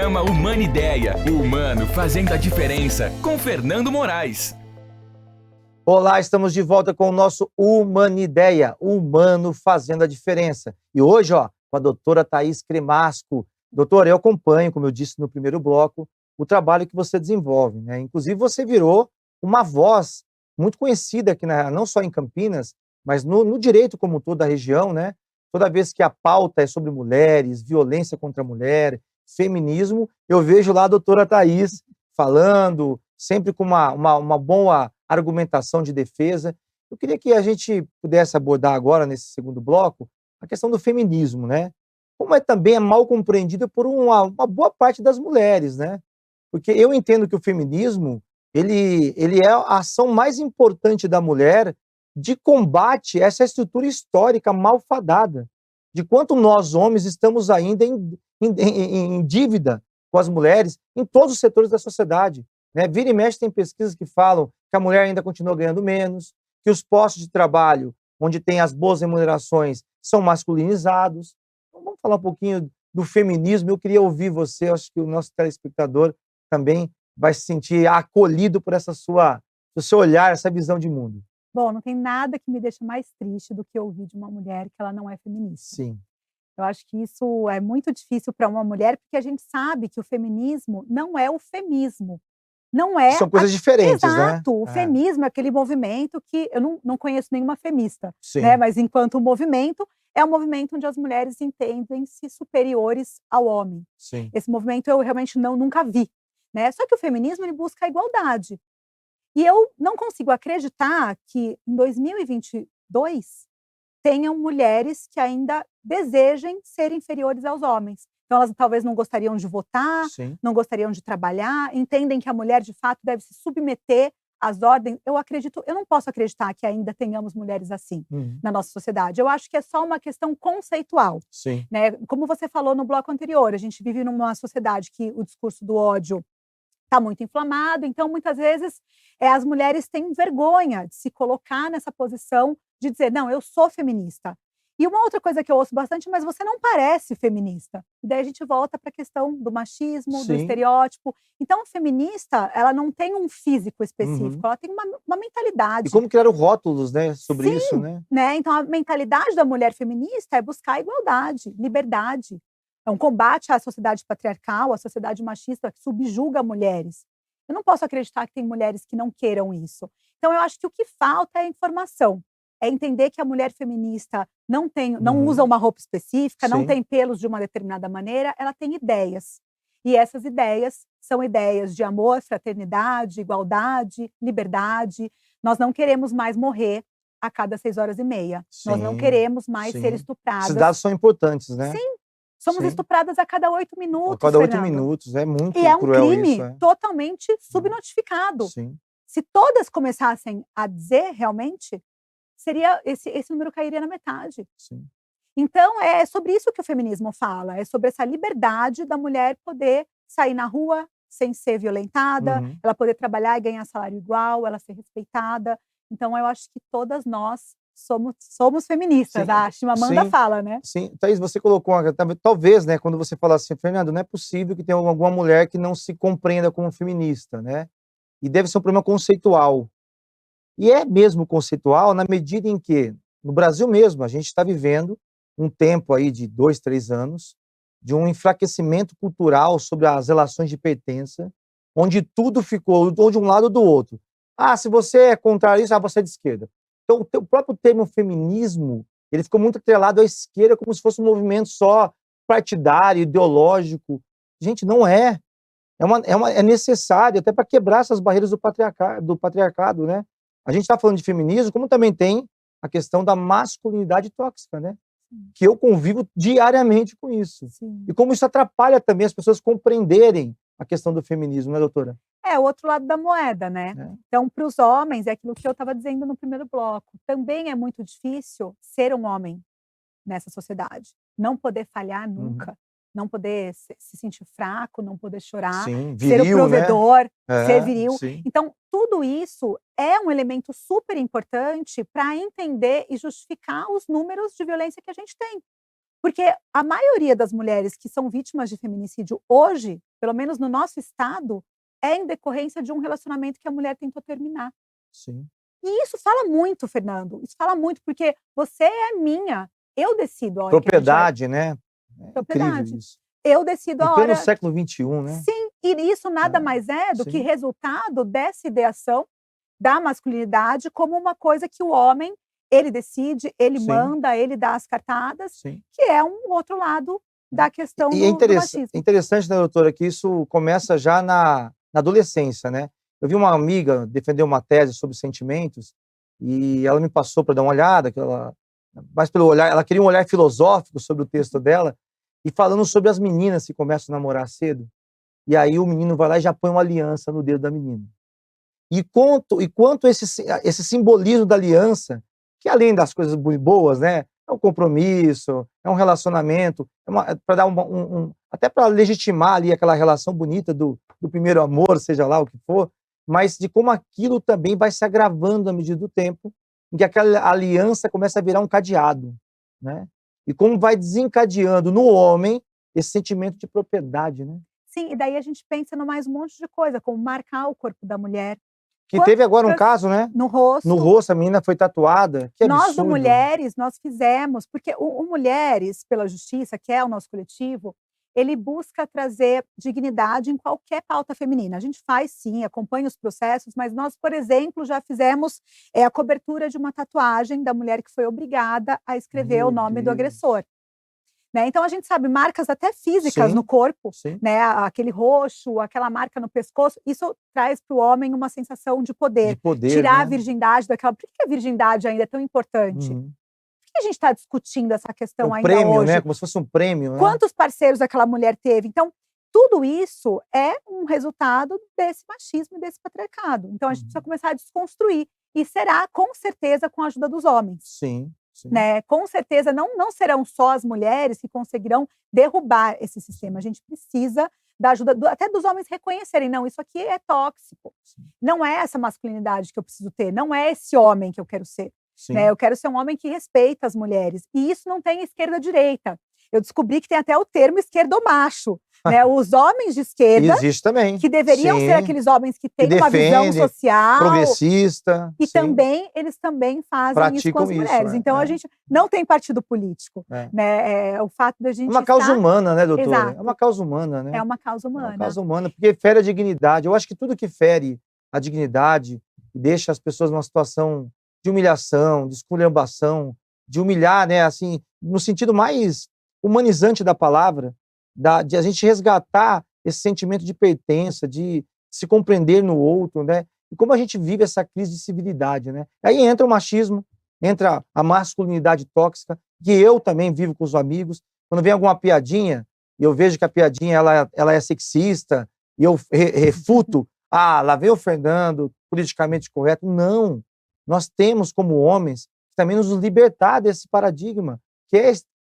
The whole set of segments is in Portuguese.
Programa Humanideia, o humano fazendo a diferença, com Fernando Moraes. Olá, estamos de volta com o nosso Humanideia, o humano fazendo a diferença. E hoje, com a doutora Thaís Cremasco. Doutora, eu acompanho, como eu disse no primeiro bloco, o trabalho que você desenvolve, né? Inclusive, você virou uma voz muito conhecida aqui, não só em Campinas, mas no direito como todo da região, né? Toda vez que a pauta é sobre mulheres, violência contra a mulher, feminismo, eu vejo lá a doutora Thaís falando, sempre com uma boa argumentação de defesa. Eu queria que a gente pudesse abordar agora, nesse segundo bloco, a questão do feminismo, né? Como também é mal compreendida por uma boa parte das mulheres, né? Porque eu entendo que o feminismo, ele é a ação mais importante da mulher de combate a essa estrutura histórica malfadada, de quanto nós, homens, estamos ainda em dívida com as mulheres em todos os setores da sociedade, né? Vira e mexe tem pesquisas que falam que a mulher ainda continua ganhando menos, que os postos de trabalho, onde tem as boas remunerações, são masculinizados. Então, vamos falar um pouquinho do feminismo. Eu queria ouvir você, eu acho que o nosso telespectador também vai se sentir acolhido por o seu olhar, essa visão de mundo. Bom, não tem nada que me deixa mais triste do que ouvir de uma mulher que ela não é feminista. Sim. Eu acho que isso é muito difícil para uma mulher, porque a gente sabe que o feminismo não é o femismo. Não é. São coisas diferentes, Exato, né? Exato. O femismo é aquele movimento que eu não conheço nenhuma femista, Sim. né? Mas enquanto movimento, é um movimento onde as mulheres entendem-se superiores ao homem. Sim. Esse movimento eu realmente nunca vi, né? Só que o feminismo ele busca a igualdade. E eu não consigo acreditar que em 2022 tenham mulheres que ainda desejem ser inferiores aos homens. Então, elas talvez não gostariam de votar, Sim. não gostariam de trabalhar, entendem que a mulher, de fato, deve se submeter às ordens. Eu não posso acreditar que ainda tenhamos mulheres assim na nossa sociedade. Eu acho que é só uma questão conceitual. Sim. Né? Como você falou no bloco anterior, a gente vive numa sociedade que o discurso do ódio está muito inflamado, então, muitas vezes, as mulheres têm vergonha de se colocar nessa posição de dizer, não, eu sou feminista. E uma outra coisa que eu ouço bastante, mas você não parece feminista. E daí a gente volta para a questão do machismo, do estereótipo. Então, a feminista, ela não tem um físico específico, ela tem uma mentalidade. E como criaram rótulos, né, sobre isso, né? Então, a mentalidade da mulher feminista é buscar igualdade, liberdade. É um combate à sociedade patriarcal, à sociedade machista que subjuga mulheres. Eu não posso acreditar que tem mulheres que não queiram isso. Então, eu acho que o que falta é informação. É entender que a mulher feminista não usa uma roupa específica, não tem pelos de uma determinada maneira, ela tem ideias. E essas ideias são ideias de amor, fraternidade, igualdade, liberdade. Nós não queremos mais morrer a cada 6h30. Nós não queremos mais ser estupradas. Esses dados são importantes, né? Sim. Somos estupradas a cada 8 minutos, a cada 8 Fernando. minutos, é muito cruel. E é um cruel crime isso, totalmente subnotificado. Sim. Se todas começassem a dizer realmente, esse número cairia na metade. Sim. Então, é sobre isso que o feminismo fala, é sobre essa liberdade da mulher poder sair na rua sem ser violentada, ela poder trabalhar e ganhar salário igual, ela ser respeitada. Então, eu acho que todas nós somos feministas, a Chimamanda fala, né? Sim, Thaís, você colocou, talvez, né, quando você fala assim, Fernando, não é possível que tenha alguma mulher que não se compreenda como feminista, né? E deve ser um problema conceitual. E é mesmo conceitual na medida em que, no Brasil mesmo, a gente está vivendo um tempo aí de 2, 3 anos, de um enfraquecimento cultural sobre as relações de pertença, onde tudo ficou ou de um lado ou do outro. Ah, se você é contrário a isso, você é de esquerda. Então, o próprio termo feminismo, ele ficou muito atrelado à esquerda, como se fosse um movimento só partidário, ideológico. Gente, não é. É necessário, até para quebrar essas barreiras do patriarcado, né? A gente está falando de feminismo, como também tem a questão da masculinidade tóxica, né? Que eu convivo diariamente com isso. Sim. E como isso atrapalha também as pessoas compreenderem a questão do feminismo, né, doutora? É o outro lado da moeda, né? Então, para os homens, é aquilo que eu estava dizendo no primeiro bloco, também é muito difícil ser um homem nessa sociedade. Não poder falhar nunca, não poder se sentir fraco, não poder chorar, viril, ser o provedor, né? ser viril. Sim. Então, tudo isso é um elemento super importante para entender e justificar os números de violência que a gente tem. Porque a maioria das mulheres que são vítimas de feminicídio hoje, pelo menos no nosso estado, é em decorrência de um relacionamento que a mulher tentou terminar. Sim. E isso fala muito, Fernando. Isso fala muito, porque você é minha. Eu decido a hora Propriedade, né? É Propriedade. incrível isso. Eu decido a Em hora. pleno século XXI, né? Sim, e isso nada mais é do sim. que resultado dessa ideação da masculinidade como uma coisa que o homem, ele decide, ele Sim. manda, ele dá as cartadas, Sim. que é um outro lado da questão E é do machismo. interessante, né, doutora, que isso começa já na adolescência, né? Eu vi uma amiga defender uma tese sobre sentimentos e ela me passou para dar uma olhada, mas pelo olhar, ela queria um olhar filosófico sobre o texto dela e falando sobre as meninas que começam a namorar cedo. E aí o menino vai lá e já põe uma aliança no dedo da menina. E quanto esse simbolismo da aliança, que além das coisas boas, né, é um compromisso, é um relacionamento, para dar até para legitimar ali aquela relação bonita do primeiro amor, seja lá o que for, mas de como aquilo também vai se agravando à medida do tempo, em que aquela aliança começa a virar um cadeado, né? E como vai desencadeando no homem esse sentimento de propriedade, né? Sim, e daí a gente pensa no mais um monte de coisa, como marcar o corpo da mulher. Que teve agora um caso, né? No rosto. No rosto, a menina foi tatuada. Que absurdo. Nós, mulheres, nós fizemos, porque o Mulheres pela Justiça, que é o nosso coletivo, ele busca trazer dignidade em qualquer pauta feminina. A gente faz, sim, acompanha os processos, mas nós, por exemplo, já fizemos a cobertura de uma tatuagem da mulher que foi obrigada a escrever o nome do agressor. Né? Então, a gente sabe marcas até físicas no corpo, né? Aquele roxo, aquela marca no pescoço, isso traz para o homem uma sensação de poder. Tirar, né, a virgindade daquela... Por que a virgindade ainda é tão importante? Por que a gente está discutindo essa questão ainda prêmio, hoje? Né? Como se fosse um prêmio. Né? Quantos parceiros aquela mulher teve? Então, tudo isso é um resultado desse machismo e desse patriarcado. Então, a gente precisa começar a desconstruir. E será, com certeza, com a ajuda dos homens. Sim. Né? Com certeza, não serão só as mulheres que conseguirão derrubar esse sistema. A gente precisa da ajuda até dos homens reconhecerem, não, isso aqui é tóxico. Não é essa masculinidade que eu preciso ter, não é esse homem que eu quero ser. Né? Eu quero ser um homem que respeita as mulheres. E isso não tem esquerda-direita. Eu descobri que tem até o termo esquerdo-macho. Né? Os homens de esquerda, existe também, que deveriam ser aqueles homens que têm uma visão social, progressista, e também eles também fazem isso com as mulheres. Então a gente não tem partido político, né? O fato da gente uma causa humana, né, doutora? Exato. É uma causa humana, né? É uma causa humana. É uma causa humana, porque fere a dignidade. Eu acho que tudo que fere a dignidade e deixa as pessoas numa situação de humilhação, de esculhambação, de humilhar, né, assim, no sentido mais humanizante da palavra, de a gente resgatar esse sentimento de pertença, de se compreender no outro, né? E como a gente vive essa crise de civilidade, né? Aí entra o machismo, entra a masculinidade tóxica, que eu também vivo com os amigos. Quando vem alguma piadinha, e eu vejo que a piadinha ela é sexista, e eu refuto, lá vem o Fernando, politicamente correto. Não, nós temos como homens também nos libertar desse paradigma, que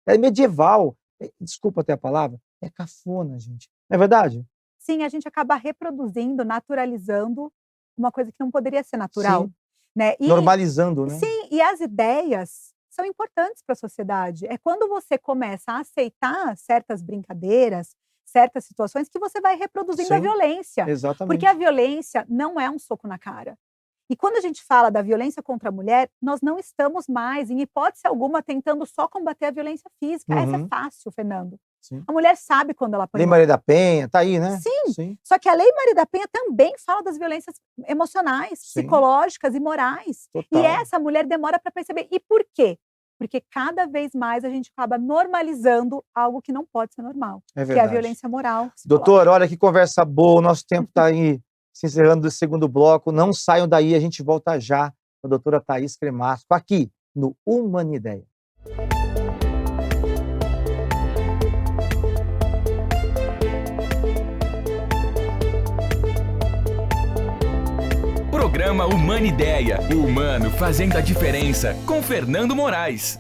é medieval, desculpa até a palavra, é cafona, gente. Não é verdade? Sim, a gente acaba reproduzindo, naturalizando uma coisa que não poderia ser natural. Sim. Né? Normalizando, né? Sim, e as ideias são importantes para a sociedade. É quando você começa a aceitar certas brincadeiras, certas situações, que você vai reproduzindo a violência. Exatamente. Porque a violência não é um soco na cara. E quando a gente fala da violência contra a mulher, nós não estamos mais, em hipótese alguma, tentando só combater a violência física. Essa é fácil, Fernando. Sim. A mulher sabe quando ela apanha. Lei Maria da Penha, tá aí, né? Sim. Só que a Lei Maria da Penha também fala das violências emocionais, psicológicas e morais. Total. E essa mulher demora para perceber. E por quê? Porque cada vez mais a gente acaba normalizando algo que não pode ser normal. É verdade. Que é a violência moral. Doutor, olha que conversa boa, o nosso tempo está aí se encerrando do segundo bloco. Não saiam daí, a gente volta já com a doutora Thaís Cremasco, aqui no Humanideia. Programa Humanideia, o humano fazendo a diferença, com Fernando Moraes.